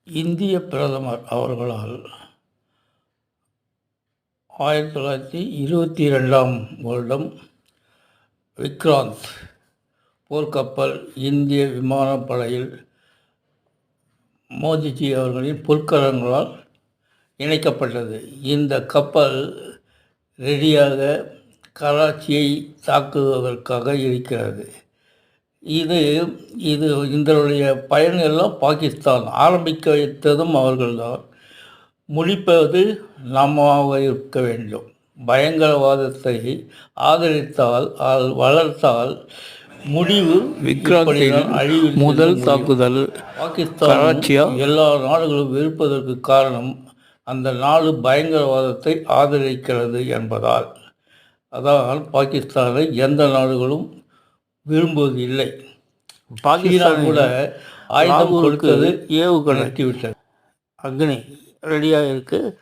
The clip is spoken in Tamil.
இந்திய பிரதமர் அவர்களால் 1922ஆம் வருடம் விக்ராந்த் போர்க்கப்பல் இந்திய விமானப்படையில் மோதிஜி அவர்களின் பொற்கரங்களால் இணைக்கப்பட்டது. இந்த கப்பல் ரெடியாக கராச்சியை தாக்குவதற்காக இருக்கிறது. இதனுடைய பயன் எல்லாம் பாகிஸ்தான் ஆரம்பிக்க வைத்ததும் அவர்கள்தான், முடிப்பது நாமாக இருக்க வேண்டும். பயங்கரவாதத்தை ஆதரித்தால் வளர்த்தால் முடிவு விக்ராந்தின் முதல் தாக்குதல் பாகிஸ்தான் எல்லா நாடுகளும் வெறுப்பதற்கு காரணம் அந்த நாடு பயங்கரவாதத்தை ஆதரிக்கிறது என்பதால். அதான் பாகிஸ்தானை எந்த நாடுகளும் விரும்புவது இல்லை. பாகிஸ்தான் கூட ஆயுதம் கொடுத்தது, ஏவுகணை விட்டது. அக்னி ரெடியாக இருக்குது.